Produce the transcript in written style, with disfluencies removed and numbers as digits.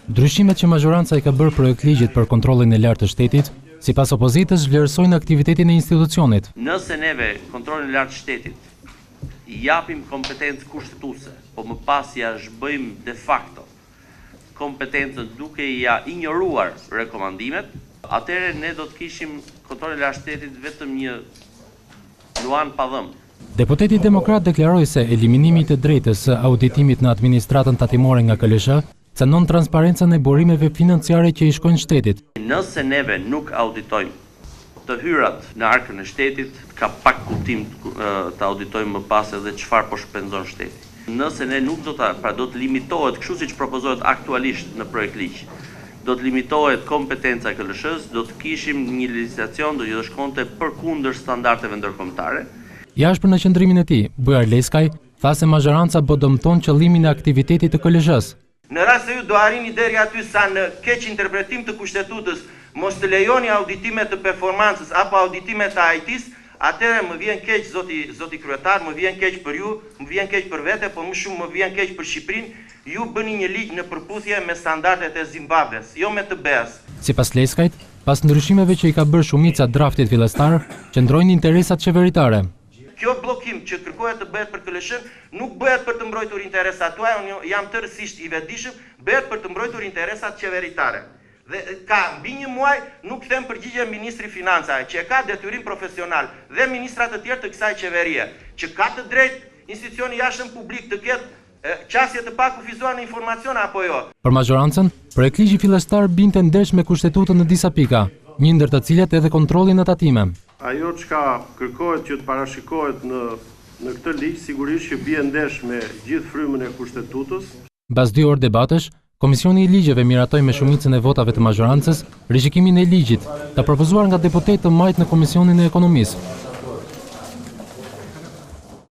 Ndryshimet që mazhoranca i ka bërë projekt ligjit për kontrollin e lartë të shtetit, sipas opozitës vlerësojnë aktivitetin e institucionit. Nëse neve kontrollin e lartë të shtetit i japim kompetencë kushtetuese, po më pas ja zhbëjmë de facto kompetencën duke ja injoruar rekomandimet, atëherë ne do të kishim kontrollin e lartë të shtetit vetëm një luan pa dhëmbë. Deputeti demokrat deklaroi se eliminimi i të drejtës së auditimit në administratën tatimore nga KLSH cënon transparencën e burimeve financiare që i shkojnë shtetit. Nëse neve nuk auditojmë të hyrat në arkën e shtetit, ka pak kuptim të auditojmë më pas edhe çfarë po shpenzon shteti. Nëse ne nuk do të limitohet kështu siç propozohet aktualisht në projekt ligj, do të limitohet kompetenca e KLSH-s, do të kishim një legjislacion do shkonte përkundër standardeve ndërkombëtare. Jashtë në qëndrimin e tij, Bujar Leskaj tha se mazhoranca po dëmton qëllimin e aktivitetit të KLSH-s. Në rast se ju do arrini deri aty sa në keq interpretim të kushtetutës mos të lejoni auditime të performancës apo auditime të IT-s, atëherë më vjen keq zoti kryetar, më vjen keq për ju, më vjen keq për vete, por më shumë më vjen keq për Shqipërinë. Ju bëni një ligj në përputhje me standardet e Zimbabves, jo me të BE-s. Sipas Leskajt, pas ndryshimeve që i ka bërë shumica draftit fillestar, qëndrojnë interesat qeveritare. Kjo bllokim që kërkohet të bëhet për KLSH nuk bëhet për të mbrojtur interesat tuaja, unë jam tërësisht i vetëdijshëm, bëhet për të mbrojtur interesat qeveritare. Dhe ka mbi një muaj nuk them përgjigje ministri financave, që ka detyrim profesional, dhe ministrat të tjerë të kësaj qeverie, që ka të drejtë institucioni jashtëm publik të ketë qasje të pakufizuar në informacion apo jo. Për mazhorancën, projekt ligji fillestar binte ndesh me kushtetutën në disa pika, një ndër të cilat edhe kontrollin në tatime. Ajo çka kërkohet që të parashikohet në këtë ligj sigurisht që bie ndesh me gjithë frymën e kushtetutës. Mbas 2 orë debatesh, Komisioni i Ligjeve miratoi me shumicën e votave të mazhorancës rishikimin e ligjit, të propozuar nga deputetët të majtë në Komisionin e Ekonomisë.